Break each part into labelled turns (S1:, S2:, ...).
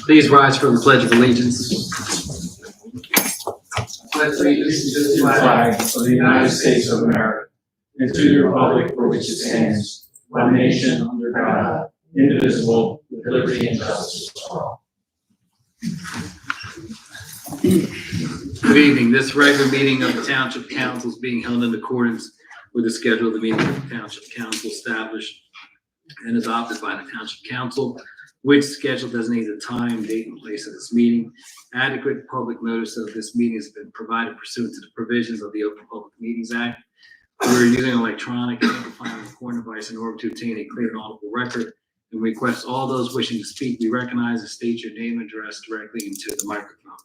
S1: Please rise for the Pledge of Allegiance. Pledge allegiance to the flag of the United States of America and to the republic for which it stands, one nation under God, indivisible, with liberty and justice for all. Good evening. This regular meeting of the Township Council is being held in accordance with the schedule of the meeting of the Township Council established and adopted by the Township Council, which schedule designates the time, date, and place of this meeting. Adequate public notice of this meeting has been provided pursuant to the provisions of the Open Public Meetings Act. We're using an electronic amplifying recording device in order to obtain a clear and audible record, and request all those wishing to speak be recognized and state your name and address directly into the microphone.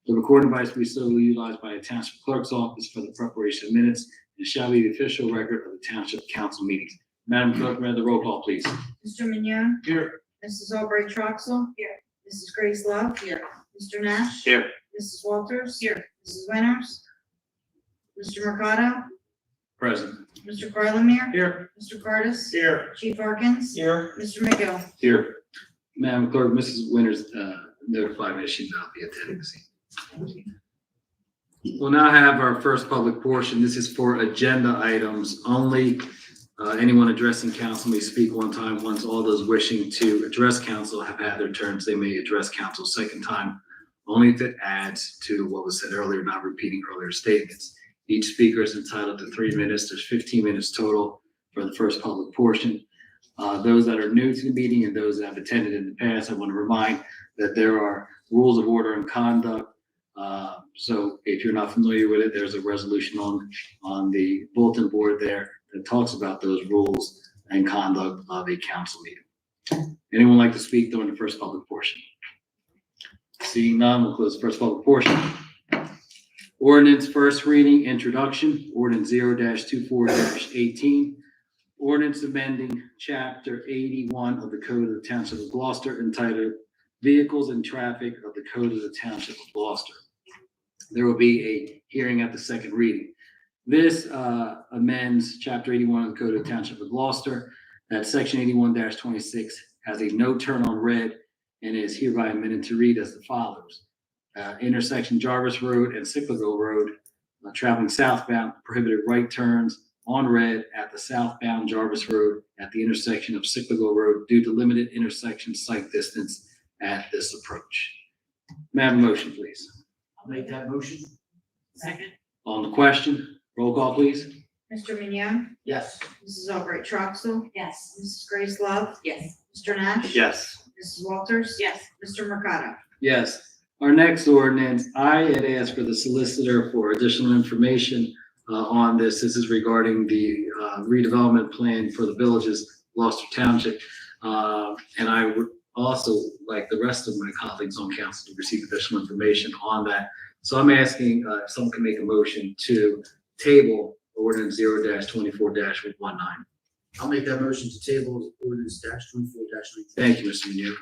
S1: The recording device will be solely utilized by the Township Clerk's Office for the preparation of minutes and shall be the official record of the Township Council meetings. Madam Clerk, may I have the roll call, please?
S2: Mr. Mignon?
S1: Here.
S2: Mrs. Albright Troxel? Here. Mrs. Grace Love? Here. Mr. Nash?
S1: Here.
S2: Mrs. Walters? Here. Mrs. Winters? Mr. Mercado?
S1: Present.
S2: Mr. Carlemere?
S1: Here.
S2: Mr. Cardis?
S1: Here.
S2: Chief Harkins?
S1: Here.
S2: Mr. McGill?
S1: Here. Madam Clerk, Mrs. Winters notified me that she will not be attending this evening. We'll now have our first public portion. This is for agenda items only. Anyone addressing council may speak one time. Once all those wishing to address council have had their turns, they may address council a second time, only if it adds to what was said earlier, not repeating earlier statements. Each speaker is entitled to 3 minutes. There's 15 minutes total for the first public portion. Those that are new to the meeting and those that have attended in the past, I want to remind that there are rules of order and conduct. So if you're not familiar with it, there's a resolution on the bulletin board there that talks about those rules and conduct of a council meeting. Anyone like to speak during the first public portion? Seeing none, we'll close the first public portion. Ordinance first reading, introduction, ordinance 0-24-18. Ordinance amending chapter 81 of the Code of the Township of Gloucester entitled Vehicles and Traffic of the Code of the Township of Gloucester. There will be a hearing at the second reading. This amends chapter 81 of the Code of the Township of Gloucester. That section 81-26 has a no turn on red and is hereby amended to read as follows. Intersection Jarvis Road and Cyclical Road, traveling southbound, prohibited right turns on red at the southbound Jarvis Road at the intersection of Cyclical Road due to limited intersection sight distance at this approach. May I have a motion, please?
S3: I'll make that motion. Second.
S1: On the question, roll call, please.
S2: Mr. Mignon?
S3: Yes.
S2: Mrs. Albright Troxel?
S4: Yes.
S2: Mrs. Grace Love?
S4: Yes.
S2: Mr. Nash?
S1: Yes.
S2: Mrs. Walters?
S4: Yes.
S2: Mr. Mercado?
S1: Yes. Our next ordinance, I had asked for the solicitor for additional information on this. This is regarding the redevelopment plan for the villages, Gloucester Township. And I would also like the rest of my colleagues on council to receive additional information on that. So I'm asking if someone can make a motion to table ordinance 0-24-19.
S3: I'll make that motion to table ordinance -24-19.
S1: Thank you, Mr. Munoz.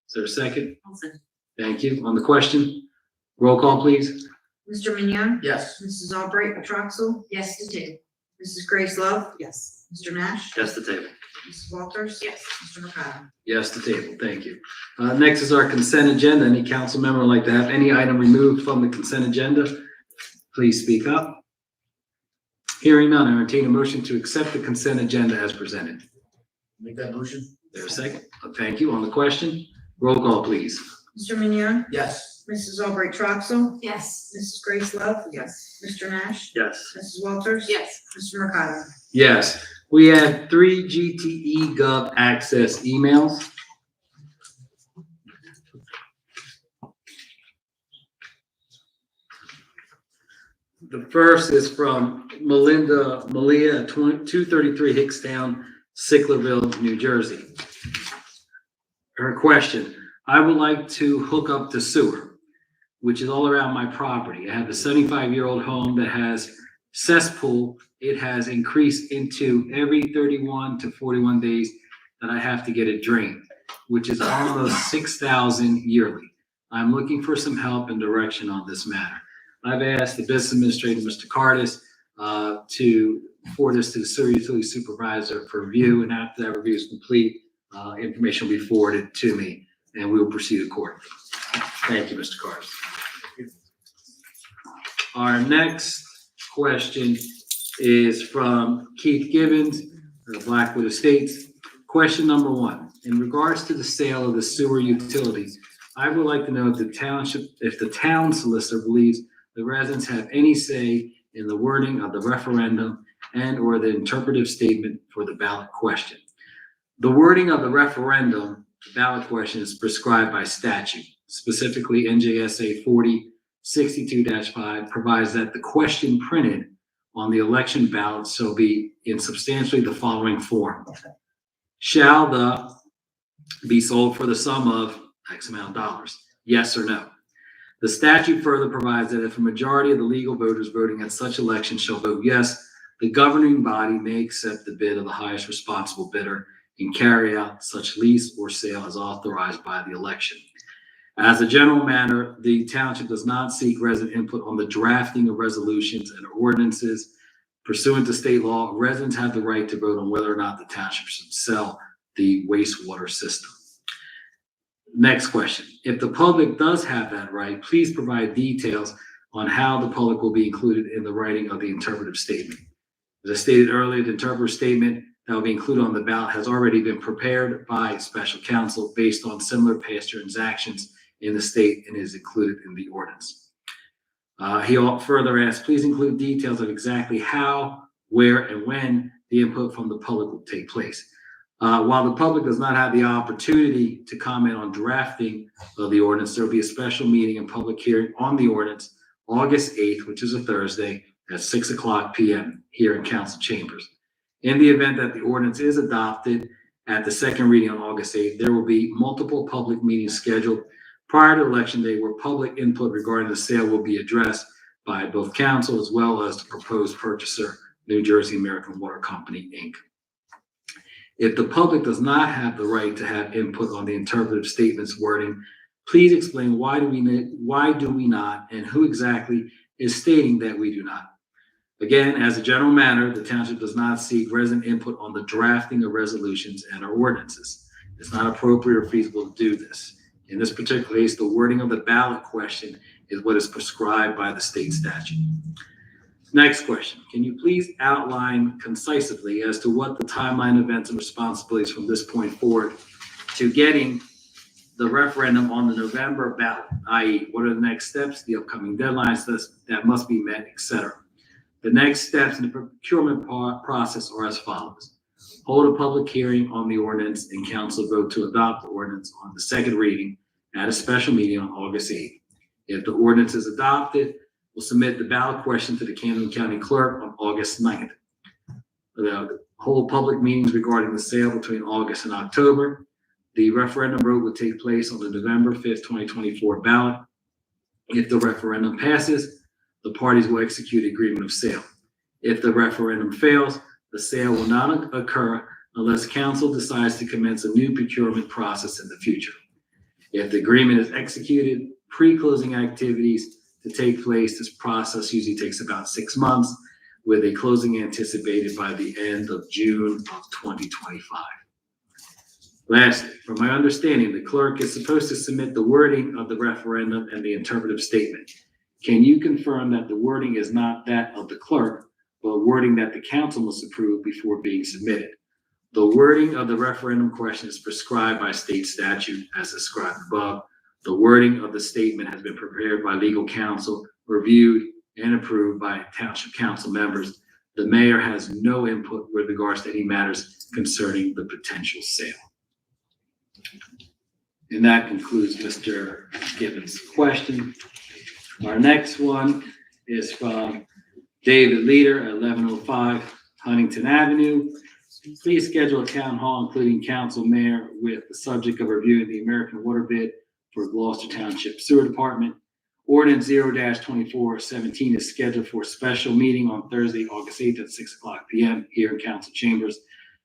S1: Is there a second?
S4: I'll second.
S1: Thank you. On the question, roll call, please.
S2: Mr. Mignon?
S3: Yes.
S2: Mrs. Albright Troxel?
S4: Yes, to table.
S2: Mrs. Grace Love?
S4: Yes.
S2: Mr. Nash?
S1: Yes, the table.
S2: Mrs. Walters?
S4: Yes.
S2: Mr. Mercado?
S1: Yes, the table. Thank you. Next is our consent agenda. Any council member would like to have any item removed from the consent agenda? Please speak up. Hearing none, I entertain a motion to accept the consent agenda as presented.
S3: Make that motion.
S1: There a second? Thank you. On the question, roll call, please.
S2: Mr. Mignon?
S3: Yes.
S2: Mrs. Albright Troxel?
S4: Yes.
S2: Mrs. Grace Love?
S4: Yes.
S2: Mr. Nash?
S1: Yes.
S2: Mrs. Walters?
S4: Yes.
S2: Mr. Mercado?
S1: Yes. We had 3 GTE Gov access emails. The first is from Malia, 233 Hickstown, Sicklerville, New Jersey. Her question, I would like to hook up to sewer, which is all around my property. I have a 75-year-old home that has cesspool. It has increased into every 31 to 41 days that I have to get it drained. which is almost 6,000 yearly. I'm looking for some help and direction on this matter. I've asked the business administrator, Mr. Cardis, to forward this to the sewer utility supervisor for review, and after that review is complete, information will be forwarded to me, and we will proceed accordingly. Thank you, Mr. Cardis. Our next question is from Keith Gibbons of Blackwood Estates. Question number 1, in regards to the sale of the sewer utilities, I would like to know if the town solicitor believes the residents have any say in the wording of the referendum and or the interpretive statement for the ballot question. The wording of the referendum ballot question is prescribed by statute. Specifically, NJSA 4062-5 provides that the question printed on the election ballot shall be in substantially the following form. Shall the be sold for the sum of X amount of dollars? Yes or no? The statute further provides that if a majority of the legal voters voting at such election shall vote yes, the governing body may accept the bid of the highest responsible bidder and carry out such lease or sale as authorized by the election. As a general matter, the township does not seek resident input on the drafting of resolutions and ordinances. Pursuant to state law, residents have the right to vote on whether or not the township should sell the wastewater system. Next question. If the public does have that right, please provide details on how the public will be included in the writing of the interpretive statement. As I stated earlier, the interpretive statement that will be included on the ballot has already been prepared by special counsel based on similar past transactions in the state and is included in the ordinance. He further asked, please include details of exactly how, where, and when the input from the public will take place. While the public does not have the opportunity to comment on drafting of the ordinance, there will be a special meeting and public hearing on the ordinance August 8th, which is a Thursday, at 6:00 p.m. here in council chambers. In the event that the ordinance is adopted at the second reading on August 8th, there will be multiple public meetings scheduled prior to election day where public input regarding the sale will be addressed by both council as well as the proposed purchaser, New Jersey American Water Company, Inc. If the public does not have the right to have input on the interpretive statement's wording, please explain why do we not, and who exactly is stating that we do not. Again, as a general matter, the township does not seek resident input on the drafting of resolutions and our ordinances. It's not appropriate or feasible to do this. In this particular case, the wording of the ballot question is what is prescribed by the state statute. Next question. Can you please outline concisely as to what the timeline, events, and responsibilities from this point forward to getting the referendum on the November ballot, i.e. what are the next steps, the upcoming deadlines that must be met, etc. The next steps in the procurement process are as follows. Hold a public hearing on the ordinance and council vote to adopt the ordinance on the second reading at a special meeting on August 8th. If the ordinance is adopted, we'll submit the ballot question to the Camden County Clerk on August 9th. We'll hold public meetings regarding the sale between August and October. The referendum vote will take place on the November 5th, 2024 ballot. If the referendum passes, the parties will execute an agreement of sale. If the referendum fails, the sale will not occur unless council decides to commence a new procurement process in the future. If the agreement is executed, pre-closing activities to take place, this process usually takes about 6 months, with a closing anticipated by the end of June of 2025. Lastly, from my understanding, the clerk is supposed to submit the wording of the referendum and the interpretive statement. Can you confirm that the wording is not that of the clerk, but wording that the council must approve before being submitted? The wording of the referendum question is prescribed by state statute as described above. The wording of the statement has been prepared by legal counsel, reviewed, and approved by township council members. The mayor has no input with regards to any matters concerning the potential sale. And that concludes Mr. Gibbons' question. Our next one is from David Leader at 1105 Huntington Avenue. Please schedule a town hall, including council mayor, with the subject of reviewing the American water bid for Gloucester Township Sewer Department. Ordinance 0-2417 is scheduled for a special meeting on Thursday, August 8th at 6:00 p.m. here in council chambers.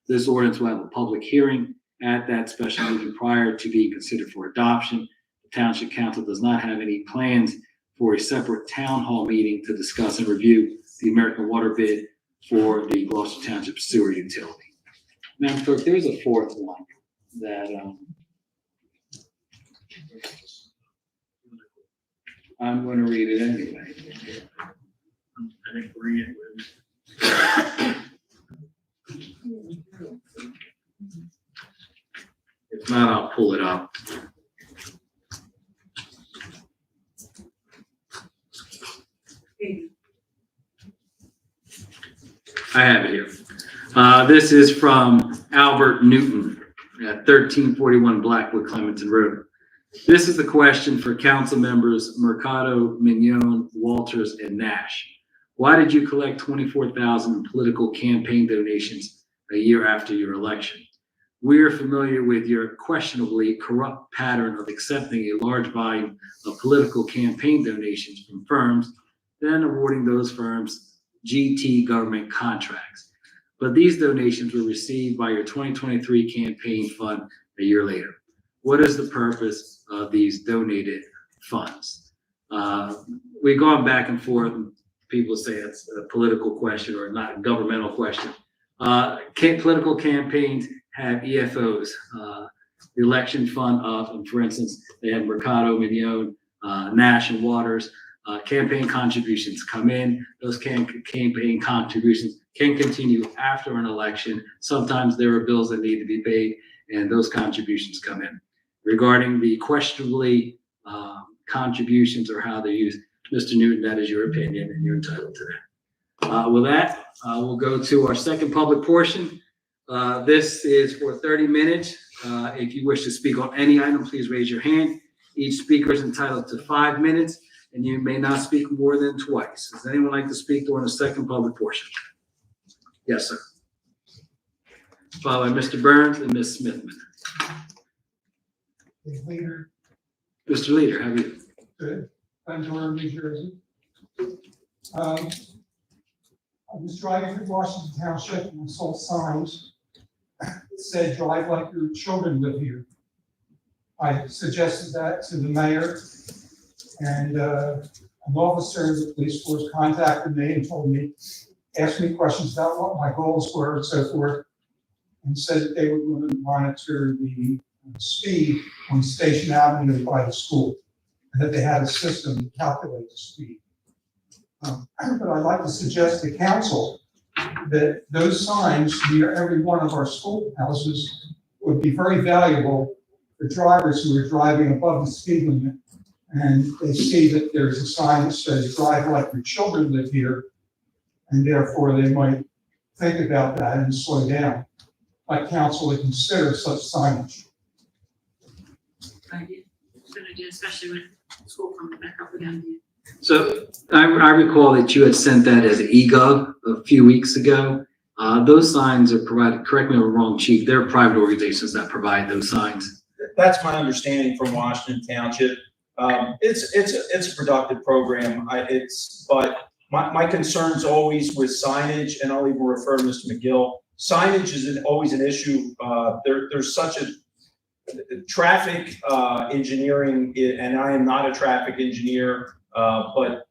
S1: This ordinance will have a public hearing at that special meeting prior to being considered for adoption. The Township Council does not have any plans for a separate town hall meeting to discuss and review the American water bid for the Gloucester Township sewer utility. Madam Clerk, there's a fourth one that I'm going to read it anyway.
S3: I think read it with.
S1: If not, I'll pull it up. I have it here. This is from Albert Newton at 1341 Blackwood Clementon Road. This is the question for council members Mercado, Mignon, Walters, and Nash. Why did you collect 24,000 in political campaign donations a year after your election? We are familiar with your questionably corrupt pattern of accepting a large volume of political campaign donations from firms, then awarding those firms GT government contracts. But these donations were received by your 2023 campaign fund a year later. What is the purpose of these donated funds? We've gone back and forth. And people say it's a political question or not a governmental question. Political campaigns have EFOs, the election fund of, and for instance, they have Mercado, Mignon, Nash, and Waters. Campaign contributions come in. Those campaign contributions can continue after an election. Sometimes there are bills that need to be paid, and those contributions come in. Regarding the questionably contributions or how they're used, Mr. Newton, that is your opinion, and you're entitled to that. With that, we'll go to our second public portion. This is for 30 minutes. If you wish to speak on any item, please raise your hand. Each speaker is entitled to 5 minutes, and you may not speak more than twice. Does anyone like to speak during the second public portion? Yes, sir. Followed by Mr. Burns and Ms. Smithman.
S4: Leader,
S1: Mr. Leader, how are you?
S4: good. I'm Durham, New Jersey. I was driving through Washington Township and I saw signs that said, "Drive like your children live here." I suggested that to the mayor, and an officer of the police force contacted me and asked me questions about what my goals were and so forth, and said that they were going to monitor the speed on Station Avenue by the school, and that they had a system to calculate the speed. But I'd like to suggest to council that those signs near every one of our schoolhouses would be very valuable for drivers who are driving above the speed limit, and they see that there's a sign that says, "Drive like your children live here," and therefore they might think about that and slow down. Like council to consider such signage.
S5: Idea. Good idea, especially when school comes back up again.
S1: So I recall that you had sent that as an e-gov a few weeks ago. Those signs are provided, correct me if I'm wrong, Chief, they're private organizations that provide those signs.
S6: That's my understanding from Washington Township. It's a productive program. But my concern's always with signage, and I'll even refer to Mr. McGill. Signage is always an issue. There's such a traffic engineering, and I am not a traffic engineer, but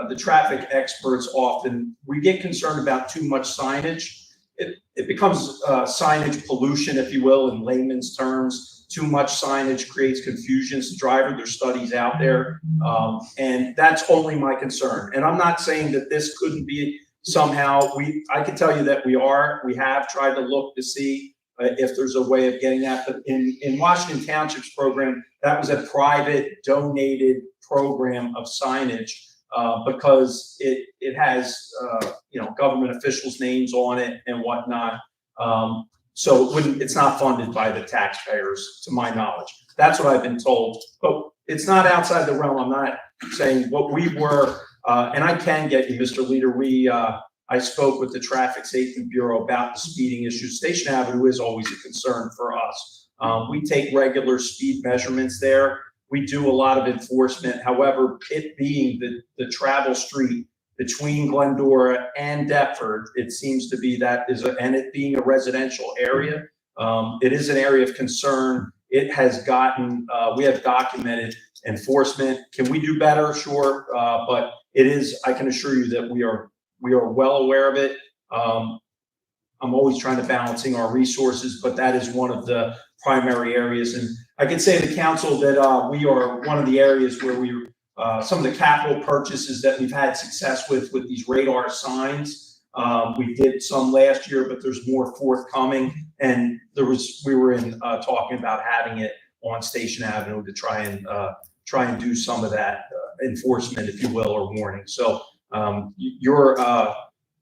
S6: the traffic experts often, we get concerned about too much signage. It becomes signage pollution, if you will, in layman's terms. Too much signage creates confusion as a driver. There's studies out there, and that's only my concern. And I'm not saying that this couldn't be somehow. I can tell you that we have tried to look to see if there's a way of getting that. But in Washington Township's program, that was a private donated program of signage because it has government officials' names on it and whatnot. So it's not funded by the taxpayers, to my knowledge. That's what I've been told. But it's not outside the realm. I'm not saying what we were, and I can get you, Mr. Leader. I spoke with the Traffic Safety Bureau about the speeding issue. Station Avenue is always a concern for us. We take regular speed measurements there. We do a lot of enforcement. However, it being the travel street between Glendora and Deptford, it seems to be and it being a residential area, It is an area of concern. It has gotten, we have documented enforcement. Can we do better? Sure. But it is, I can assure you that we are well aware of it. I'm always trying to balancing our resources, but that is one of the primary areas. And I can say to the council that we are one of the areas where we, some of the capital purchases that we've had success with these radar signs. We did some last year, but there's more forthcoming. And we were talking about having it on Station Avenue to try and do some of that enforcement, if you will, or warning. So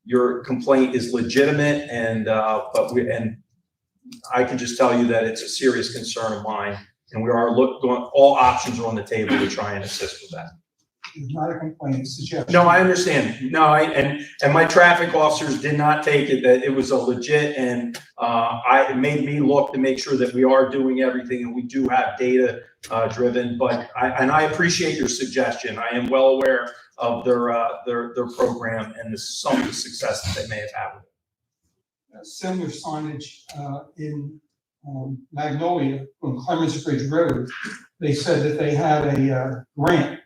S6: your complaint is legitimate, and I can just tell you that it's a serious concern of mine, and we are all options are on the table to try and assist with that.
S4: It's not a complaint, it's a suggestion.
S6: No, I understand. No, and my traffic officers did not take it that it was a legit, and it made me look to make sure that we are doing everything, and we do have data driven. But I appreciate your suggestion. I am well aware of their program and some of the success that they may have had with it.
S4: Similar signage in Magnolia on Clemens Bridge Road. They said that they had a grant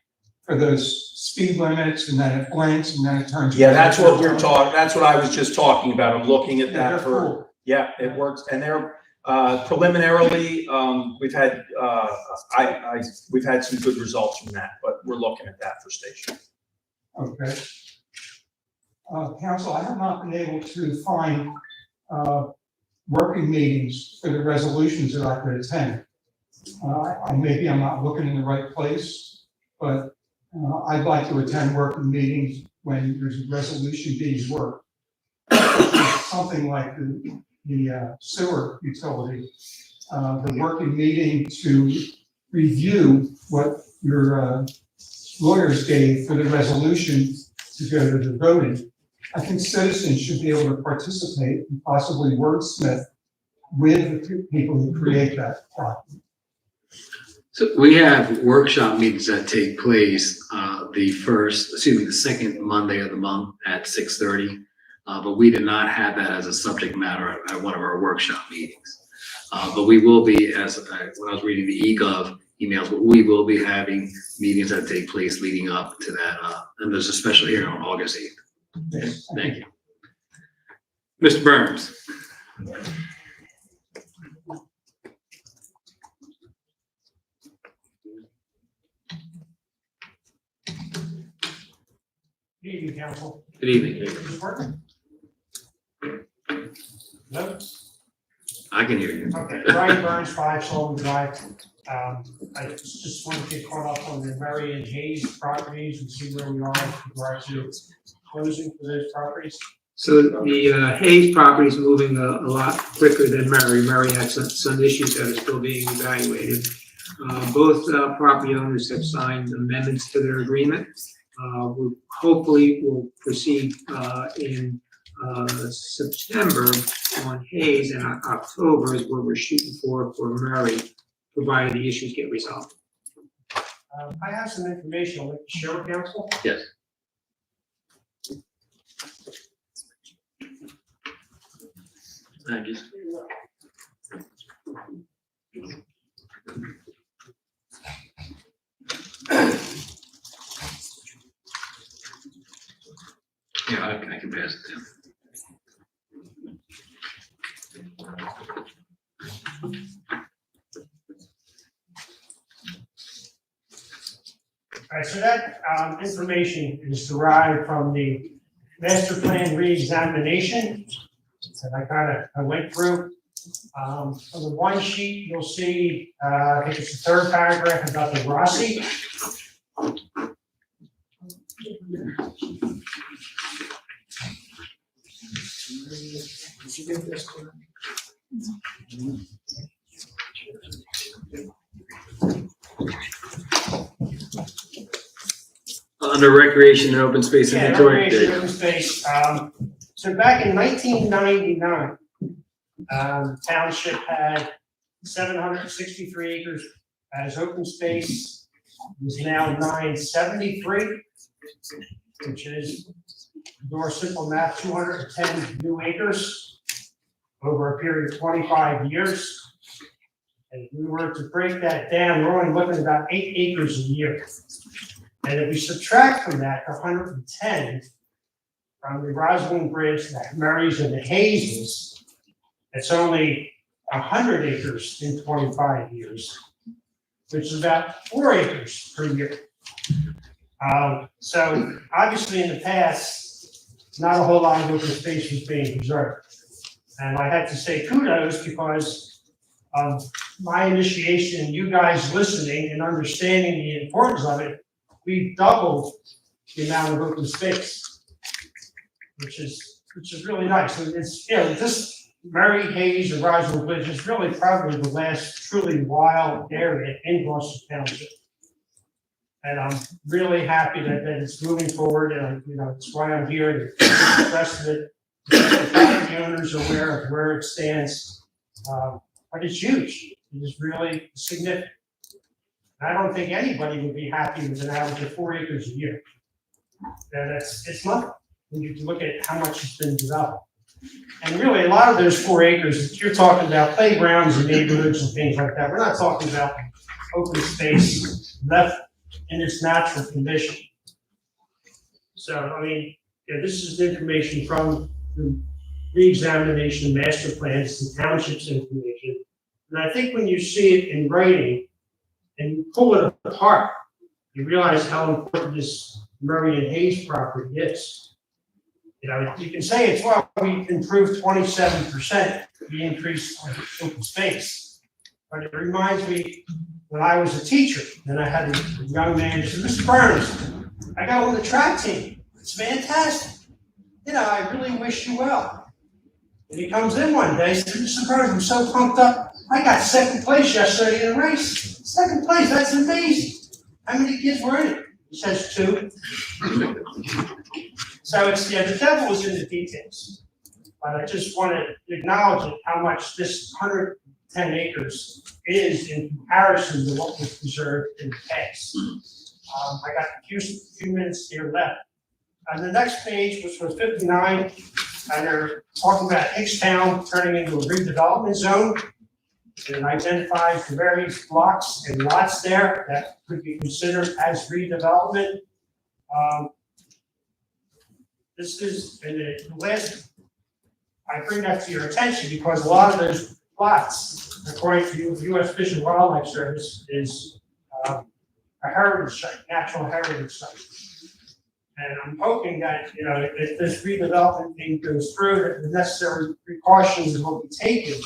S4: for those speed limits, and then it blinks and then it turns.
S6: Yeah, that's what we're talking. That's what I was just talking about. I'm looking at that for.
S4: Cool.
S6: Yeah, it works, and they're preliminarily we've had we've had some good results from that, but we're looking at that for Station.
S4: Okay. Council, I have not been able to find working meetings for the resolutions that I could attend. Maybe I'm not looking in the right place, but I'd like to attend working meetings when there's a resolution being worked. Something like the sewer utility, the working meeting to review what your lawyers gave for the resolution to go to the voting. I think citizens should be able to participate and possibly wordsmith with the people who create that document.
S1: So we have workshop meetings that take place the second Monday of the month at 6:30. But we did not have that as a subject matter at one of our workshop meetings. But we will be, when I was reading the eGov emails, but we will be having meetings that take place leading up to that. And there's a special hearing on August 8th.
S4: Yes.
S1: Thank you. Mr. Burns.
S7: Good evening, council.
S1: Good evening.
S7: Is this working? Hello?
S1: I can hear you.
S7: Okay, Brian Burns, 5 Sullivan Drive. I just want to get caught up on the Murray and Hayes properties and see where we are with regard to closing for those properties.
S8: So the Hayes property is moving a lot quicker than Murray. Murray had some issues that are still being evaluated. Both property owners have signed amendments to their agreement. We hopefully will proceed in September on Hayes, and October is where we're shooting for Murray, provided the issues get resolved.
S7: I have some information I'd like to share with council.
S1: Yes. Thank you. Yeah, I can pass it down.
S7: All right, so that information is derived from the master plan re-examination that I went through. On the one sheet, you'll see, I think it's the third paragraph about the Rossi. Did you get this one?
S1: Under recreation and open space
S7: Yeah,
S1: inventory.
S7: recreation open space. So back in 1999, township had 763 acres as open space. It is now 973, which is, your simple math, 210 new acres. over a period of 25 years. And if we were to break that down, we're only looking at about 8 acres a year. And if we subtract from that the 110 from the Rosalind Bridge, the Marys and the Hazes, it's only 100 acres in 25 years, which is about 4 acres per year. So obviously in the past, not a whole lot of open space was being preserved. And I had to say kudos because of my initiation, you guys listening and understanding the importance of it, we doubled the amount of open space, which is really nice. And it's, you know, this Mary Hayes and Roswell Bridge is really probably the last truly wild area in Gloucester Township. And I'm really happy that it's moving forward, and you know, it's why I'm here to get the rest of it. The property owners are aware of where it stands, but it's huge. It is really significant. I don't think anybody would be happy with an average of 4 acres a year. And it's nothing when you look at how much has been developed. And really, a lot of those 4 acres, you're talking about playgrounds and neighborhoods and things like that. We're not talking about open space left in its natural condition. So, I mean, yeah, this is information from the re-examination of master plans, the township's information. And I think when you see it in writing and you pull it apart, you realize how important this Murray and Hayes property is. You know, you can say it's, well, we improved 27% the increase of open space. But it reminds me when I was a teacher and I had a young man who said, Mr. Burns, I got on the track team. It's fantastic. You know, I really wish you well. And he comes in one day and says, Mr. Burns, I'm so pumped up. I got second place yesterday in a race. Second place, that's amazing. How many kids were in it? He says 2. So it's, yeah, the devil is in the details. But I just want to acknowledge it, how much this 110 acres is in comparison to what was preserved in the past. I got a few minutes here left. On the next page, which was 59, and they're talking about Hickstown turning into a redevelopment zone. And it identifies the various blocks and lots there that could be considered as redevelopment. This is, and the last, I bring that to your attention because a lot of those lots, according to the U.S. Fish and Wildlife Service, is a heritage site, natural heritage site. And I'm hoping that, you know, if this redevelopment thing goes through, that the necessary precautions will be taken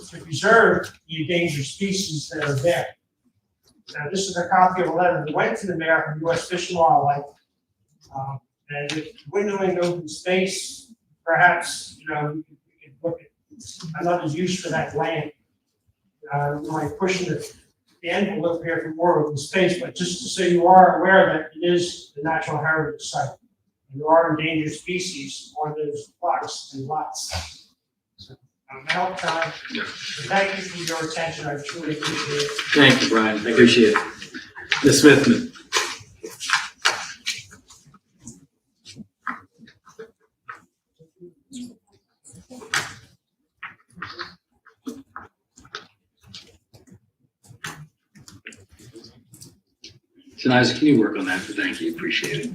S7: to preserve the endangered species that are there. Now, this is a copy of a letter that went to the mayor from U.S. Fish and Wildlife. And with dwindling open space, perhaps, you know, we could look at another use for that land. Like pushing the envelope here for more open space, but just so you are aware that it is the natural heritage site. And there are endangered species on those blocks and lots. So, I'm out of time. Thank you for your attention. I truly appreciate it.
S1: Thank you, Brian. I appreciate it. Ms. Smithman. So, Isaac, can you work on that? Thank you. Appreciate it.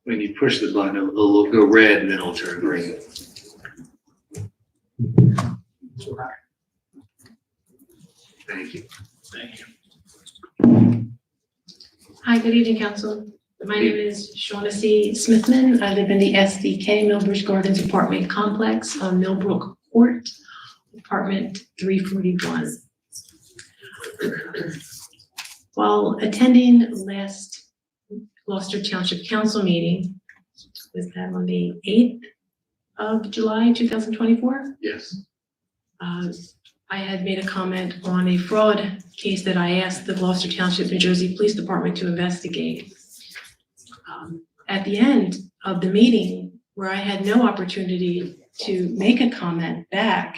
S1: When you push the button, it'll go red and then it'll turn green. Thank you. Thank you.
S5: Hi, good evening, council. My name is Shaughnessy Smithman. I live in the SDK Millbridge Gardens apartment complex on Millbrook Court, apartment 341. While attending last Gloucester Township Council meeting, was that on the 8th of July, 2024?
S1: Yes.
S5: I had made a comment on a fraud case that I asked the Gloucester Township, New Jersey Police Department to investigate. At the end of the meeting, where I had no opportunity to make a comment back,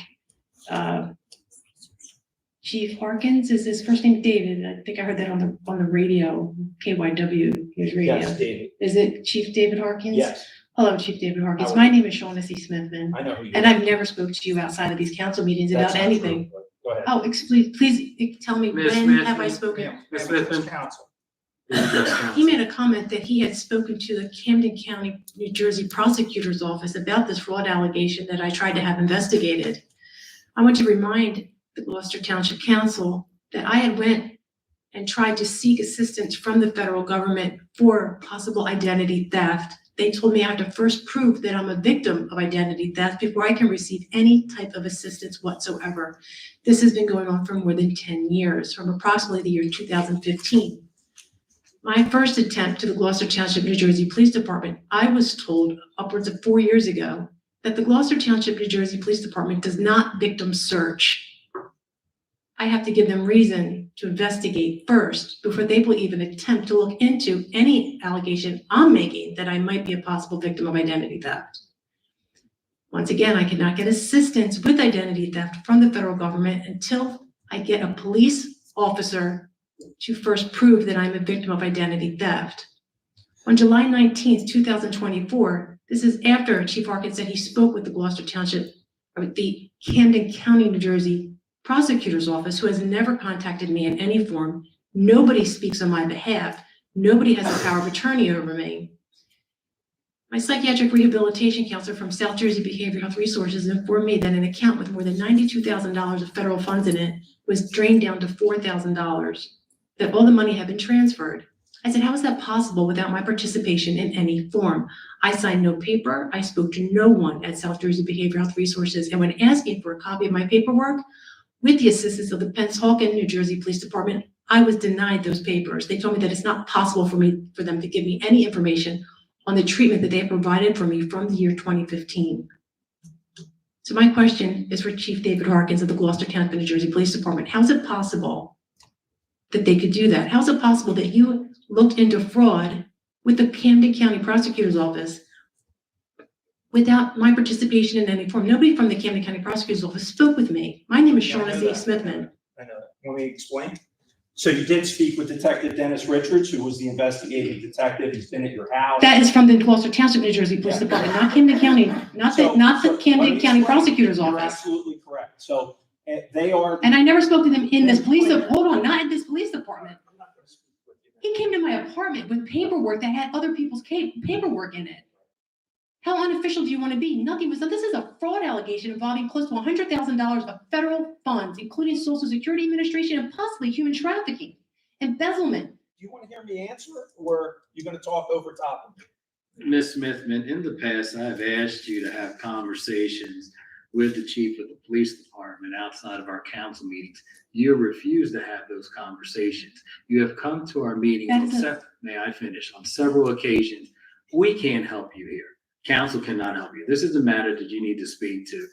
S5: Chief Harkins, is his first name David? I think I heard that on the radio, KYW News Radio.
S6: Yes, David.
S5: Is it Chief David Harkins?
S6: Yes,
S5: Hello, Chief David Harkins.
S6: How are
S5: My
S6: you?
S5: name is Shaughnessy Smithman,
S6: I know who you are.
S5: and I've never spoke to you outside of these council meetings
S6: That's
S5: about
S6: not
S5: anything.
S6: true, but Go ahead.
S5: Oh, please tell me,
S1: Ms.
S5: when
S1: Smith,
S5: have I
S1: Ms.
S5: spoken?
S1: Ms.
S6: Members of
S1: Smithman?
S6: Council.
S5: He made a comment that he had spoken to the Camden County, New Jersey Prosecutor's Office about this fraud allegation that I tried to have investigated. I want to remind the Gloucester Township Council that I had went and tried to seek assistance from the federal government for possible identity theft. They told me I have to first prove that I'm a victim of identity theft before I can receive any type of assistance whatsoever. This has been going on for more than 10 years, from approximately the year 2015. My first attempt to the Gloucester Township, New Jersey Police Department, I was told upwards of 4 years ago that the Gloucester Township, New Jersey Police Department does not victim search. I have to give them reason to investigate first before they will even attempt to look into any allegation I'm making that I might be a possible victim of identity theft. Once again, I cannot get assistance with identity theft from the federal government until I get a police officer to first prove that I'm a victim of identity theft. On July 19th, 2024, this is after Chief Harkins said he spoke with the Gloucester Township, or the Camden County, New Jersey Prosecutor's Office, who has never contacted me in any form. Nobody speaks on my behalf. Nobody has a power of attorney over me. My psychiatric rehabilitation counselor from South Jersey Behavioral Health Resources informed me that an account with more than $92,000 of federal funds in it was drained down to $4,000, that all the money had been transferred. I said, how is that possible without my participation in any form? I signed no paper. I spoke to no one at South Jersey Behavioral Health Resources. And when asking for a copy of my paperwork, with the assistance of the Pennsauken, New Jersey Police Department, I was denied those papers. They told me that it's not possible for them to give me any information on the treatment that they have provided for me from the year 2015. So my question is for Chief David Harkins of the Gloucester County, New Jersey Police Department. How is it possible that they could do that? How is it possible that you looked into fraud with the Camden County Prosecutor's Office without my participation in any form? Nobody from the Camden County Prosecutor's Office spoke with me. My name is
S6: Yeah, I know
S5: Shaughnessy
S6: that.
S5: Smithman.
S6: I know that. Want me to explain? So you did speak with Detective Dennis Richards, who was the investigating detective. He's been at your house.
S5: That is from the Gloucester Township, New Jersey Police
S6: Yeah.
S5: Department, not Camden County, not the
S6: So let
S5: Camden
S6: me
S5: County
S6: explain.
S5: Prosecutor's
S6: You're
S5: Office.
S6: absolutely correct. So they are.
S5: And I never spoke to them in this hold on, not in this police department. He came to my apartment with paperwork that had other people's paperwork in it. How unofficial do you want to be? Nothing was done. This is a fraud allegation involving close to $100,000 of federal funds, including Social Security Administration and possibly human trafficking, embezzlement.
S6: Do you want to hear me answer, or you're going to talk over top of me?
S1: Ms. Smithman, in the past, I've asked you to have conversations with the chief of the police department outside of our council meetings. You refuse to have those conversations. You have come to our meetings may I finish, on several occasions. We can't help you here. Council cannot help you. This is a matter that you need to speak to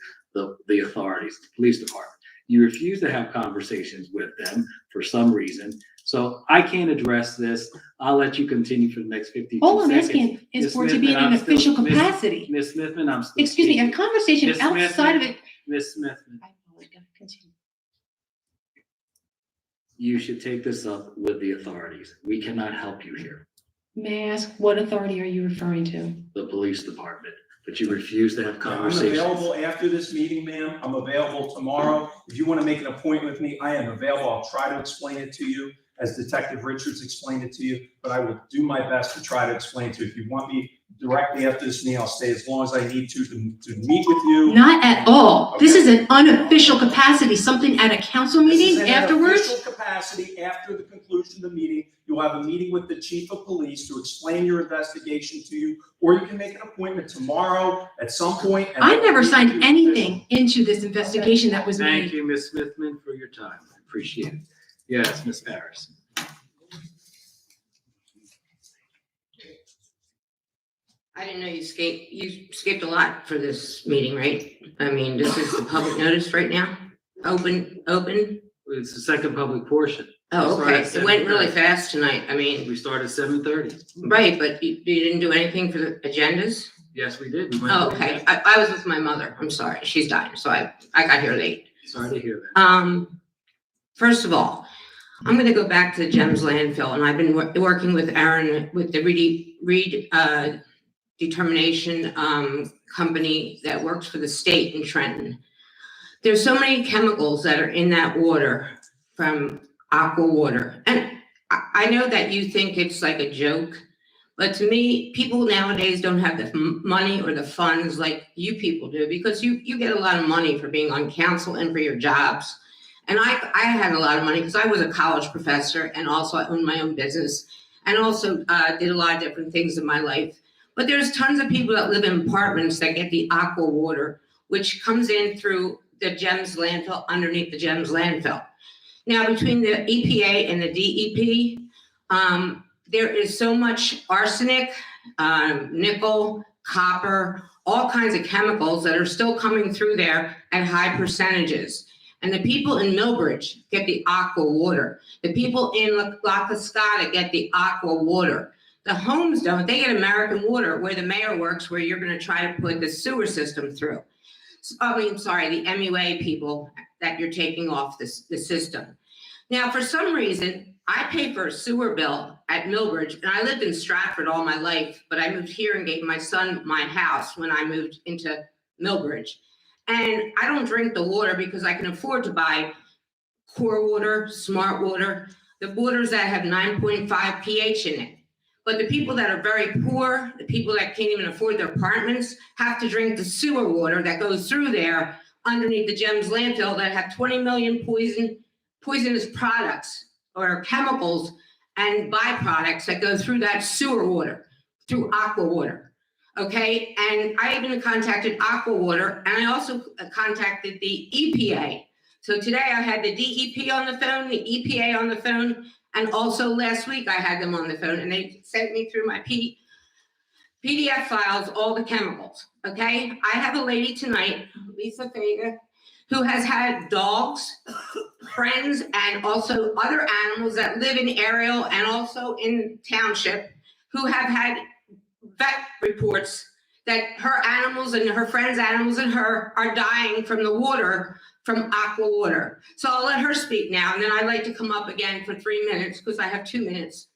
S1: the authorities, the police department. You refuse to have conversations with them for some reason. So I can't address this. I'll let you continue for the next 52 seconds.
S5: All I'm asking is
S1: Ms.
S5: for it to be in
S1: Smithman,
S5: an
S1: I'm still-
S5: official
S1: Ms.
S5: capacity.
S1: Ms. Smithman, I'm still
S5: Excuse me, a
S1: speaking.
S5: conversation
S1: Ms.
S5: outside
S1: Smithman.
S5: of it.
S1: Ms. Smithman,
S5: I apologize. Continue.
S1: you should take this up with the authorities. We cannot help you here,
S5: May I ask, what authority are you referring to?
S1: the police department, but you refuse to have
S6: I'm
S1: conversations.
S6: available after this meeting, ma'am. I'm available tomorrow. If you want to make an appointment with me, I am available. I'll try to explain it to you as Detective Richards explained it to you, but I will do my best to try to explain to you. If you want me directly after this meeting, I'll stay as long as I need to meet with you.
S5: Not at all. This
S6: Okay.
S5: is an unofficial capacity, something at a council
S6: This is
S5: meeting
S6: in an
S5: afterwards.
S6: official capacity, after the conclusion of the meeting, you'll have a meeting with the chief of police to explain your investigation to you, or you can make an appointment tomorrow at some point. And
S5: I never
S6: meet
S5: signed
S6: you
S5: anything into this investigation that was
S1: Thank
S5: made.
S1: you, Ms. Smithman, for your time. I appreciate it. Yes, Ms. Harris.
S9: I didn't know you skipped a lot for this meeting, right? I mean, this is the public notice right now? Open?
S1: It's the second public portion.
S9: Oh, okay.
S1: Started
S9: It went really
S1: 7:30.
S9: fast tonight. I mean,
S1: We started at 7:30.
S9: right, but you didn't do anything for the agendas?
S1: Yes, we did. We went
S9: Oh,
S1: through
S9: okay.
S1: that.
S9: I was with my mother. I'm sorry. She's dying, so I got here late.
S1: Sorry to hear that.
S9: First of all, I'm gonna go back to the Gems landfill, and I've been working with Aaron with the determination company that works for the state in Trenton. There's so many chemicals that are in that water from aqua water. And I know that you think it's like a joke, but to me, people nowadays don't have the money or the funds like you people do, because you get a lot of money for being on council and for your jobs. And I had a lot of money because I was a college professor, and also I owned my own business, and also did a lot of different things in my life. But there's tons of people that live in apartments that get the aqua water, which comes in through the Gems landfill, underneath the Gems landfill. Now, between the EPA and the DEP, there is so much arsenic, nickel, copper, all kinds of chemicals that are still coming through there at high percentages. And the people in Millbridge get the aqua water. The people in La Cascada get the aqua water. The homes don't. They get American water, where the mayor works, where you're going to try to put the sewer system through. The MUA people that you're taking off the system. Now, for some reason, I pay for a sewer bill at Millbridge, and I lived in Stratford all my life, but I moved here and gave my son my house when I moved into Millbridge. And I don't drink the water because I can afford to buy core water, smart water, the waters that have 9.5 pH in it. But the people that are very poor, the people that can't even afford their apartments, have to drink the sewer water that goes through there underneath the Gems landfill that have 20 million poisonous products or chemicals and byproducts that go through that sewer water, through aqua water. Okay, and I even contacted Aqua Water, and I also contacted the EPA. So today I had the DEP on the phone, the EPA on the phone, and also last week I had them on the phone, and they sent me through my PDF files all the chemicals. Okay, I have a lady tonight, Lisa Vega, who has had dogs, friends, and also other animals that live in Ariel and also in township, who have had vet reports that her animals and her friends' animals and her are dying from the water, from aqua water. So I'll let her speak now, and then I'd like to come up again for 3 minutes because I have 2 minutes.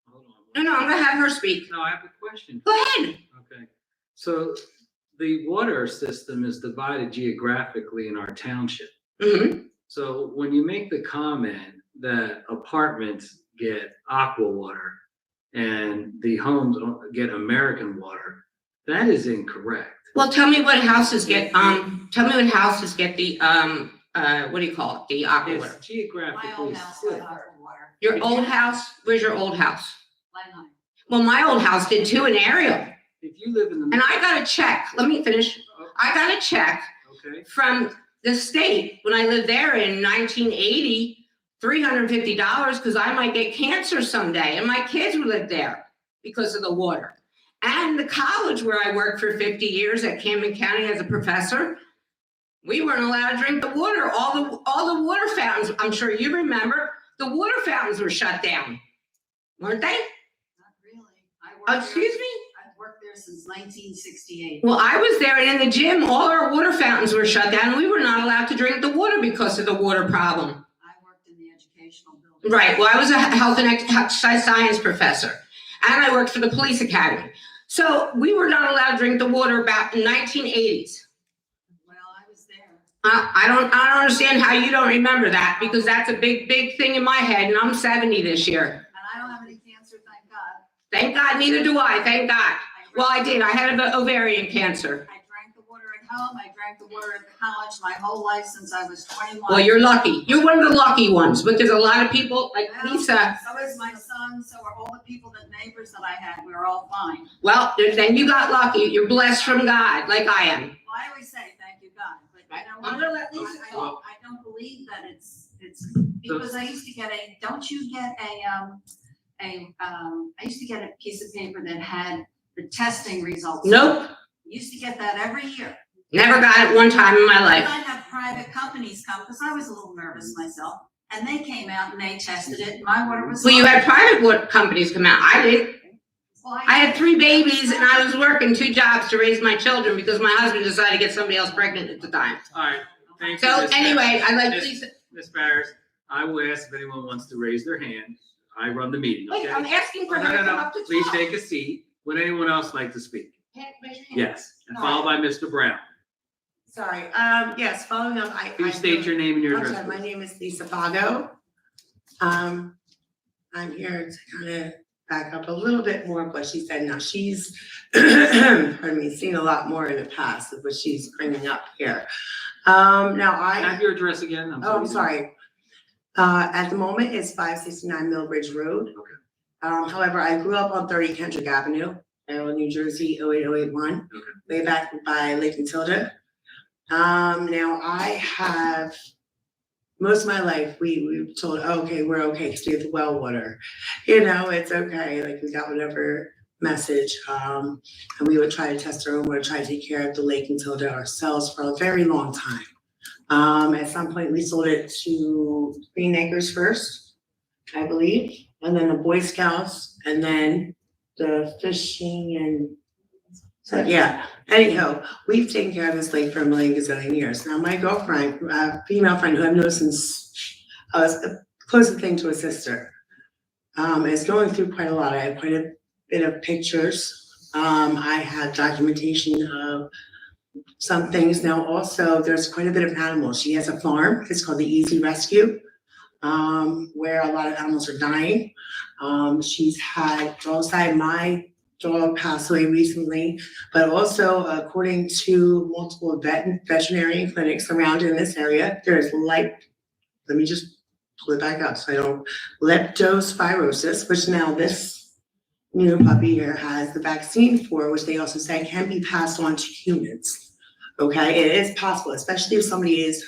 S1: Hold on.
S9: No, I'm gonna have her speak.
S1: No, I have a question.
S9: Go ahead.
S1: Okay, so the water system is divided geographically in our township.
S9: Mm-hmm.
S1: So when you make the comment that apartments get aqua water and the homes get American water, that is incorrect.
S9: Well, tell me what houses get the what do you call it? The aqua water.
S1: It's geographically
S2: My old house
S1: split.
S2: had aqua water.
S9: Your old house? Where's your old house?
S2: Langham.
S9: Well, my old house did too in Ariel.
S1: If you live in the.
S9: And I got a check. Let me finish. I got a check
S1: Okay,
S9: from the state when I lived there in 1980, $350 because I might get cancer someday, and my kids would live there because of the water. And the college where I worked for 50 years at Camden County as a professor, we weren't allowed to drink the water. All the water fountains, I'm sure you remember, the water fountains were shut down, weren't they?
S10: Not really.
S9: Excuse me?
S10: I've worked there since 1968.
S9: Well, I was there, and in the gym, all our water fountains were shut down, and we were not allowed to drink the water because of the water problem.
S10: I worked in the educational building.
S9: Right. Well, I was a health and exercise science professor, and I worked for the police academy. So we were not allowed to drink the water about in 1980s.
S10: Well, I was there.
S9: I don't understand how you don't remember that, because that's a big thing in my head, and I'm 70 this year.
S10: And I don't have any cancer, thank God.
S9: Thank God, neither do I. Thank God. Well, I did. I had ovarian cancer.
S10: I drank the water at home. I drank the water at college my whole life since I was 21.
S9: Well, you're lucky. You're one of the lucky ones, but there's a lot of people like
S10: Well,
S9: Lisa.
S10: So is my son, so are all the people, the neighbors that I had. We were all fine.
S9: Well, then you got lucky. You're blessed from God, like I am.
S10: Well, I always say thank you, God. But you know
S9: I'm
S10: what?
S9: gonna let Lisa talk.
S10: I don't believe that it's because I used to get don't you get I used to get a piece of paper that had the testing results.
S9: Nope,
S10: Used to get that every year.
S9: never got it one time in my
S10: And
S9: life.
S10: I'd have private companies come, because I was a little nervous myself, and they came out and they tested it, and my water was.
S9: Well, you had
S10: fine.
S9: private water companies come out. I didn't.
S10: Well,
S9: I had 3 babies, and I was working 2 jobs to raise my children because my husband decided to get somebody else pregnant at the time.
S1: all right, thank you.
S9: So
S1: Ms.
S9: anyway,
S1: Barris.
S9: I like
S1: Ms.
S9: Lisa.
S1: Ms. Barris, I will ask if anyone wants to raise their hand. I run the meeting,
S9: Wait,
S1: okay?
S9: I'm asking for
S1: No,
S9: her to
S1: no,
S9: come
S1: no.
S9: up to talk.
S1: Please take a seat. Would anyone else like to speak?
S9: Raise your hand.
S1: Yes, and followed by Mr. Brown.
S11: Sorry, yes, following up,
S1: Please state your name and your
S11: I'm
S1: address.
S11: sorry, my
S1: please.
S11: name is Lisa Fago. I'm here to kind of back up a little bit more of what she said. Now, she's, pardon me, seen a lot more in the past of what she's bringing up here. Now
S1: Can I have your address again?
S11: I'm sorry. At the moment, it's 569 Millbridge Road. However, I grew up on 30 Kendrick Avenue, Maryland, New Jersey, 08081, way back by Lake Matilda. Now I have, most of my life, we were told, oh, okay, we're okay, because we have the well water. You know, it's okay, like we got whatever message. And we would try to test our own water, try to take care of the Lake Matilda ourselves for a very long time. At some point, we sold it to Green Acres first, I believe, and then the Boy Scouts, and then the fishing and so, yeah. Anyhow, we've taken care of this lake for a million gazillion years. Now, my girlfriend, female friend who I've known since I was the closest thing to a sister, is going through quite a lot. I have quite a bit of pictures. I have documentation of some things. Now, also, there's quite a bit of animals. She has a farm. It's called the Easy Rescue, where a lot of animals are dying. She's had dogs die. My dog passed away recently, but also according to multiple veterinarian clinics around in this area, there's let me just pull it back up so I don't, leptospirosis, which now this new puppy here has the vaccine for, which they also say can be passed on to humans. Okay, it is possible, especially if somebody is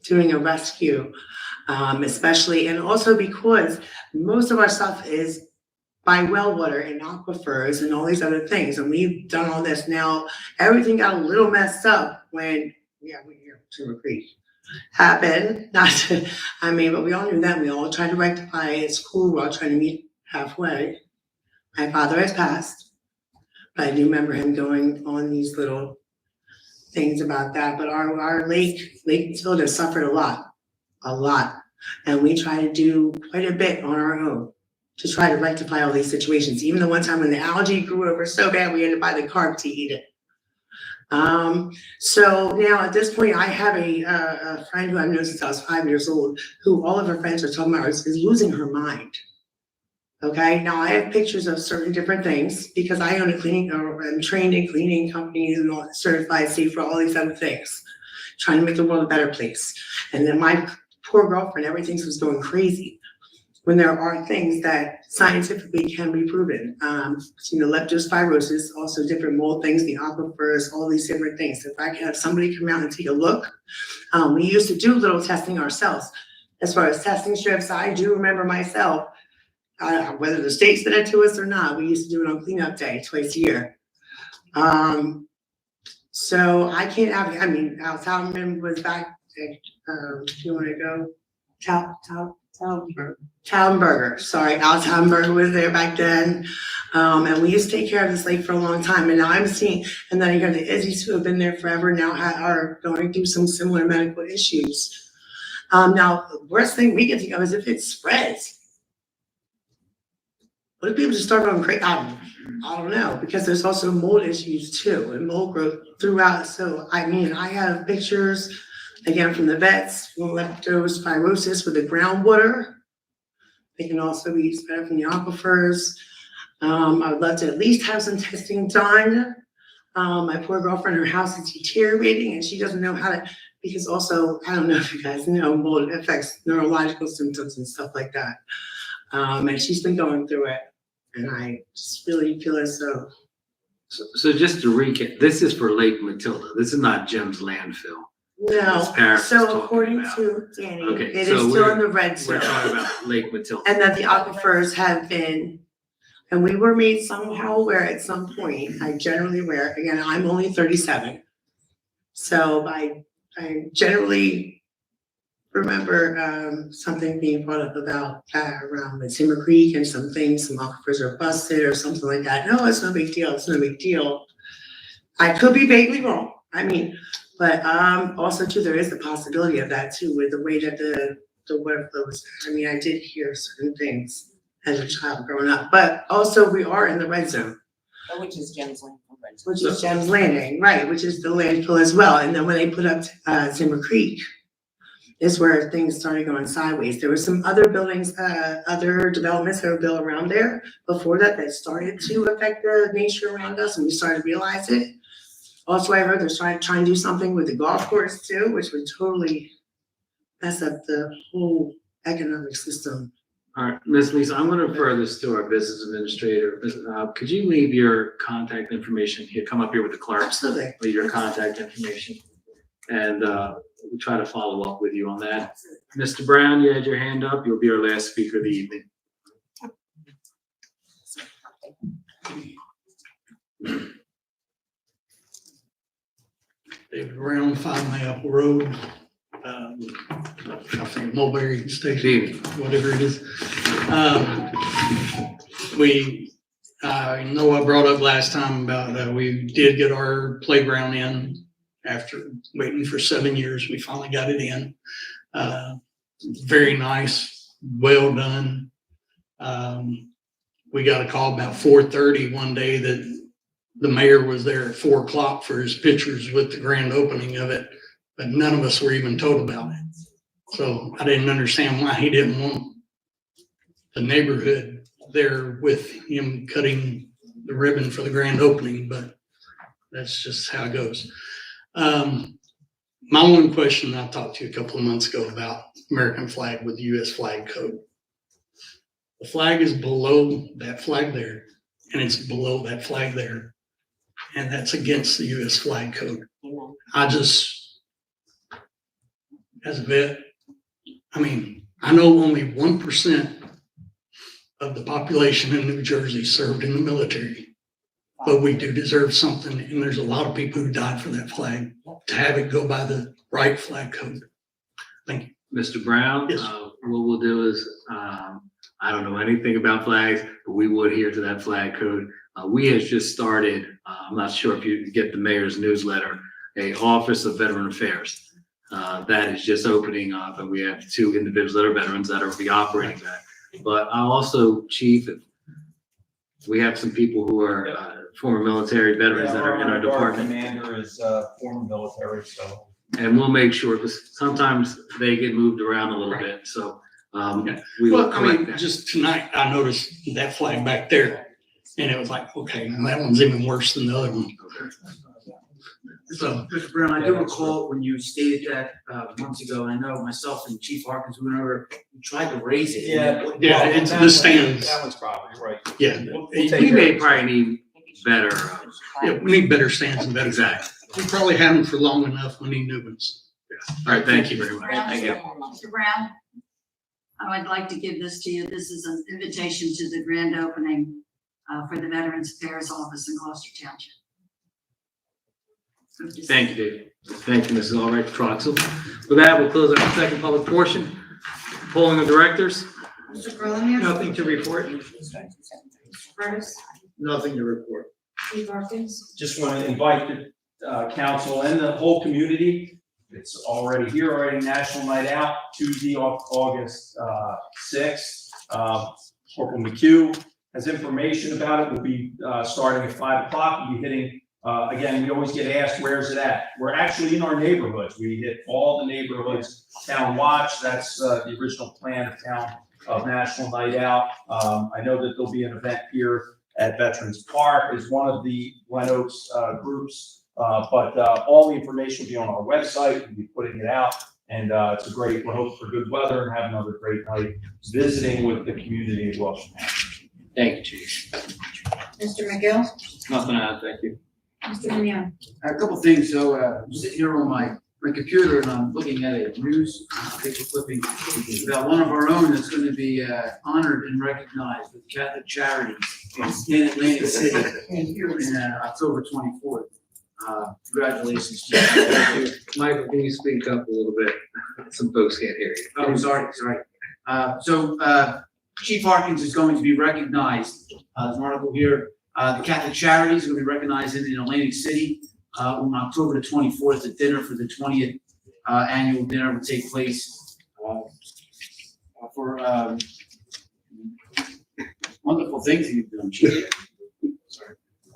S11: doing a rescue, especially, and also because most of our stuff is by well water and aquifers and all these other things. And we've done all this. Now, everything got a little messed up when, Timber Creek happened. Not to, I mean, but we all knew that. We all tried to rectify it. It's cool. We're all trying to meet halfway. My father has passed, but I do remember him going on these little things about that. But our Lake Matilda suffered a lot. And we try to do quite a bit on our own to try to rectify all these situations. Even the one time when the algae grew over so bad, we had to buy the carp to eat it. So now at this point, I have a friend who I've known since I was 5 years old, who all of her friends are talking about is losing her mind. Okay, now I have pictures of certain different things because I own a cleaning, or I'm trained in cleaning companies and all, certified safe for all these other things, trying to make the world a better place. And then my poor girlfriend, everything was going crazy when there are things that scientifically can be proven. Leptospirosis, also different mold things, the aquifers, all these different things. If I can have somebody come out and take a look, we used to do little testing ourselves. As far as testing strips, I do remember myself, whether the state sent it to us or not, we used to do it on cleanup day twice a year. So I can't have, I mean, Al Talman was back, if you want to go, Tallenberger, sorry, Al Tallenberger was there back then. And we used to take care of this lake for a long time. And now I'm seeing, and then you got the Izzies who have been there forever now are going through some similar medical issues. Now, the worst thing we can think of is if it spreads. What if people just start going crazy? I don't know, because there's also mold issues too, and mold growth throughout. So, I mean, I have pictures, again, from the vets, leptospirosis with the groundwater. They can also be spread from the aquifers. I would love to at least have some testing done. My poor girlfriend, her house is deteriorating and she doesn't know how to, because also, I don't know if you guys know, mold affects neurological symptoms and stuff like that. And she's been going through it. And I just really feel as though.
S1: So just to recap, this is for Lake Matilda. This is not Jim's landfill.
S11: No,
S1: Paris is
S11: so
S1: talking
S11: according
S1: about.
S11: to Danny,
S1: Okay,
S11: it is
S1: so
S11: still in the red
S1: We're
S11: zone.
S1: talking about Lake Matilda.
S11: And that the aquifers have been, and we were made somehow aware at some point, I generally aware, again, I'm only 37. So I generally remember something being brought up about around the Timber Creek and some things, some aquifers are busted or something like that. No, it's no big deal, it's no big deal. I could be vaguely wrong, I mean, but also too, there is the possibility of that too, with the way that the the water flows. I mean, I did hear certain things as a child growing up, but also we are in the red zone.
S9: Which is Jim's Lane.
S11: Which is Jem's Landing, right, which is the landfill as well. And then when they put up Timber Creek, is where things started going sideways. There were some other buildings, other developments that were built around there before that started to affect the nature around us, and we started to realize it. Also, I heard they're trying to do something with the golf course too, which would totally mess up the whole economic system.
S1: All right, Ms. Lisa, I'm gonna refer this to our business administrator. Could you leave your contact information here, come up here with the clerk,
S11: Absolutely.
S1: leave your contact information, and we'll try to follow up with you on that. Mr. Brown, you had your hand up. You'll be our last speaker of the evening.
S12: David Brown, 5 Maple Road, I think Mulberry Station, whatever it is. I know I brought up last time about, we did get our playground in after waiting for 7 years. We finally got it in. Very nice, well done. We got a call about 4:30 one day that the mayor was there at 4 o'clock for his pictures with the grand opening of it, but none of us were even told about it. So I didn't understand why he didn't want the neighborhood there with him cutting the ribbon for the grand opening, but that's just how it goes. My one question, I talked to you a couple of months ago about American flag with US flag code. The flag is below that flag there, and it's below that flag there. And that's against the US flag code. I just, as a vet, I mean, I know only 1% of the population in New Jersey served in the military, but we do deserve something. And there's a lot of people who died for that flag, to have it go by the right flag code. Thank you.
S1: Mr. Brown,
S12: Yes.
S1: what we'll do is, I don't know anything about flags, but we will adhere to that flag code. We have just started, I'm not sure if you get the mayor's newsletter, a Office of Veteran Affairs. That is just opening up, and we have 2 individuals that are veterans that are be operating that. But I also, Chief, we have some people who are former military veterans that are in our department.
S6: Commander is former military, so.
S1: And we'll make sure, because sometimes they get moved around a little bit, so we will
S12: Well, I
S1: correct
S12: mean,
S1: that.
S12: just tonight, I noticed that flag back there, and it was like, okay, that one's even worse than the other one. So,
S3: Mr. Brown, I do recall when you stated that months ago, and I know myself and Chief Harkins, we tried to raise it.
S6: Yeah.
S12: yeah, it's the stands.
S6: That one's probably right.
S12: Yeah,
S6: We'll take
S1: We
S6: care
S1: may
S6: of it.
S1: probably need better,
S12: yeah, we need better stands and better.
S1: exactly.
S12: We probably had them for long enough. We need new ones.
S1: All right, thank you very much.
S10: Brown,
S1: Thank you.
S10: Mr. Brown, I would like to give this to you. This is an invitation to the grand opening for the Veterans Affairs Office in Gloucester Township.
S1: Thank you, David. Thank you, Mrs. Albright Troxel. With that, we'll close our second public portion. Polling of directors.
S2: Mr. Burlingame.
S8: Nothing to report.
S2: Mr. Curtis.
S3: Nothing to report.
S2: Steve Harkins.
S6: Just want to invite the council and the whole community. It's already here, already National Night Out, Tuesday, August 6th. Corporal McHugh has information about it. We'll be starting at 5 o'clock. We'll be hitting, again, we always get asked, where's it at? We're actually in our neighborhoods. We hit all the neighborhoods. Town Watch, that's the original plan of town of National Night Out. I know that there'll be an event here at Veterans Park as one of the Glen Oaks groups. But all the information will be on our website. We'll be putting it out, and it's a great, we're hoping for good weather and have another great night visiting with the community of Gloucester.
S1: Thank you, Chief.
S2: Mr. McGill.
S1: Nothing to add, thank you.
S2: Mr. Leon.
S3: A couple things, so I'm sitting here on my computer and I'm looking at a news picture clipping about one of our own that's going to be honored and recognized with Catholic Charities in Atlantic City in October 24th. Congratulations, Chief.
S1: Thank you. Michael, can you speak up a little bit? Some folks can't hear you.
S3: Oh, sorry. So Chief Harkins is going to be recognized. There's an article here. The Catholic Charities are going to be recognized in Atlantic City on October the 24th. The dinner for the 20th annual dinner will take place wonderful things you've done, Chief.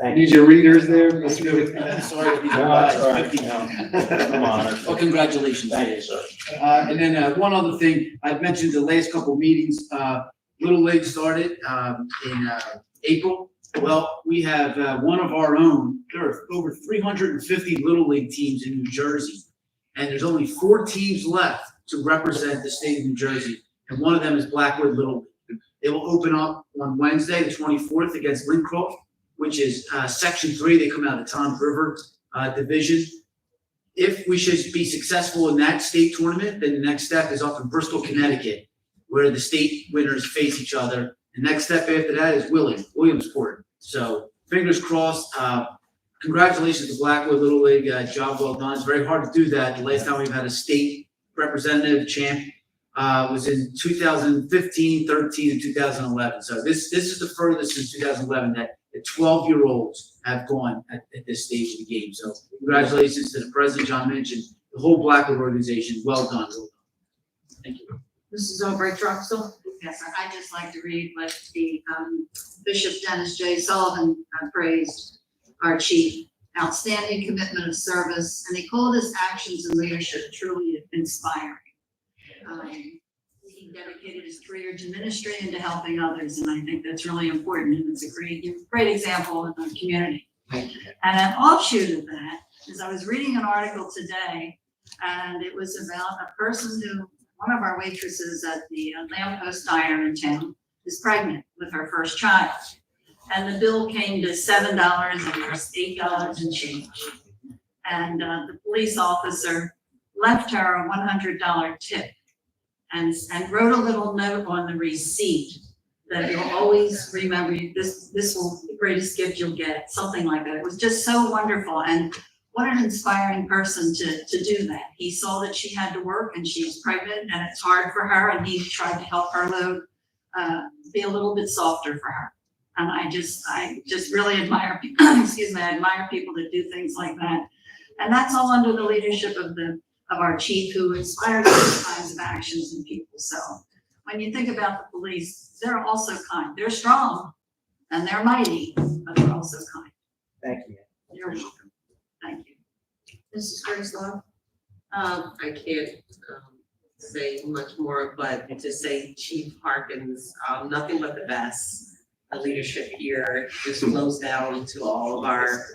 S1: Need your readers there, Mr.
S3: I'm sorry. these
S1: No,
S3: guys,
S1: it's all right.
S3: 50.
S1: Come on.
S3: Well, congratulations.
S1: Thank you, sir.
S3: And then one other thing, I've mentioned the last couple of meetings, Little League started in April. Well, we have one of our own, there are over 350 Little League teams in New Jersey. And there's only 4 teams left to represent the state of New Jersey. And one of them is Blackwood Little League. They will open up on Wednesday, the 24th, against Lincroft, which is Section 3. They come out of the Tom's River Division. If we should be successful in that state tournament, then the next step is up in Bristol, Connecticut, where the state winners face each other. The next step after that is Williamsport. So fingers crossed. Congratulations to Blackwood Little League. Job well done. It's very hard to do that. The last time we've had a state representative champ was in 2015, 13, and 2011. So this is the furthest since 2011 that the 12-year-olds have gone at this stage of the game. So congratulations to the president, John Minch, and the whole Blackwood organization. Well done. Well done. Thank you.
S10: Mrs. Albright Drexel? Yes, sir. I'd just like to read what the Bishop Dennis J. Sullivan praised our chief. Outstanding commitment of service, and he called his actions and leadership truly inspiring. He dedicated his career to ministry and to helping others, and I think that's really important, and it's a great example in the community. And an offshoot of that is I was reading an article today, and it was about a person who, one of our waitresses at the Lamppost Diner in town, is pregnant with her first child. And the bill came to $7 and it was $8 and change. And the police officer left her a $100 tip and wrote a little note on the receipt that you'll always remember this will be the greatest gift you'll get, something like that. It was just so wonderful. And what an inspiring person to do that. He saw that she had to work and she's pregnant and it's hard for her, and he tried to help her load be a little bit softer for her. And I just really admire people, excuse me, I admire people that do things like that. And that's all under the leadership of our chief, who inspires those kinds of actions in people. So when you think about the police, they're also kind. They're strong and they're mighty, but they're also kind.
S13: Thank you.
S10: You're welcome. Thank you. Mrs. Curtis Love?
S14: I can't say much more, but to say Chief Harkins, nothing but the best. The leadership here just flows down to all of our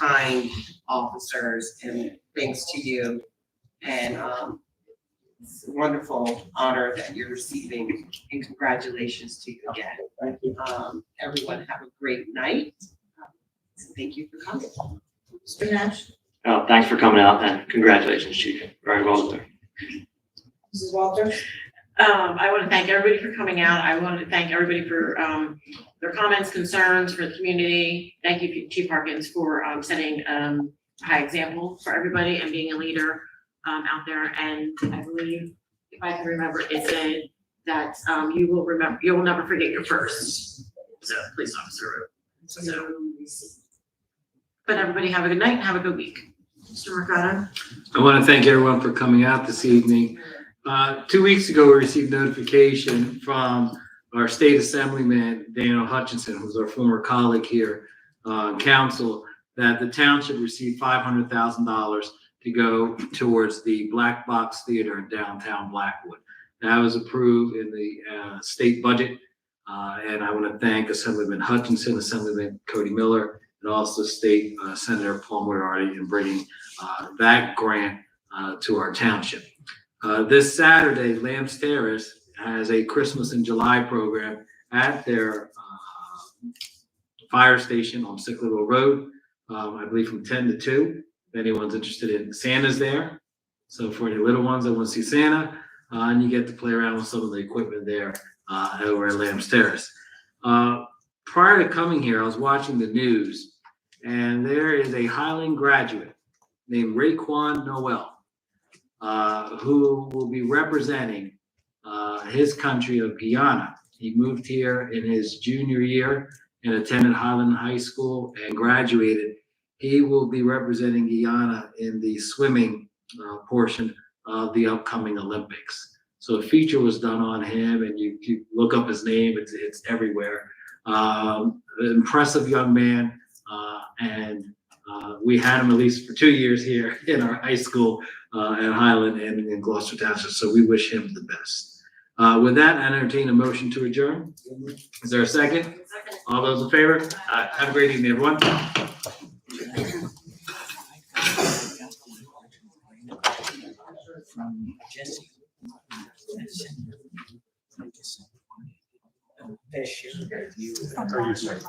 S14: kind officers, and thanks to you. And it's a wonderful honor that you're receiving, and congratulations to you again.
S13: Thank you.
S14: Everyone have a great night. Thank you for coming.
S10: Mr. Nash?
S13: Oh, thanks for coming out and congratulations, Chief. Very well done.
S2: Mrs. Walters?
S15: I want to thank everybody for coming out. I want to thank everybody for their comments, concerns for the community. Thank you, Chief Harkins, for setting a high example for everybody and being a leader out there. And I believe, if I can remember, it said that you will never forget your first. So, police officer. So, but everybody have a good night and have a good week.
S10: Mr. Mercado?
S1: I want to thank everyone for coming out this evening. 2 weeks ago, we received notification from our state assemblyman, Daniel Hutchinson, who's our former colleague here on council, that the township received $500,000 to go towards the Black Box Theater in downtown Blackwood. That was approved in the state budget. And I want to thank Assemblyman Hutchinson, Assemblyman Cody Miller, and also State Senator Paul Moriarty in bringing that grant to our township. This Saturday, Lambs Terrace has a Christmas in July program at their fire station on Sicklerville Road, I believe from 10 to 2. If anyone's interested in Santa's there. So for any little ones that want to see Santa, and you get to play around with some of the equipment there over at Lambs Terrace. Prior to coming here, I was watching the news, and there is a Highland graduate named Raekwon Noel, who will be representing his country of Guyana. He moved here in his junior year and attended Highland High School and graduated. He will be representing Guyana in the swimming portion of the upcoming Olympics. So a feature was done on him, and you look up his name, it's everywhere. An impressive young man, and we had him at least for 2 years here in our high school at Highland and in Gloucester Township, so we wish him the best. With that, I entertain a motion to adjourn. Is there a second? All those in favor? Have a great evening, everyone.
S3: From Jesse.
S6: Are you sorry?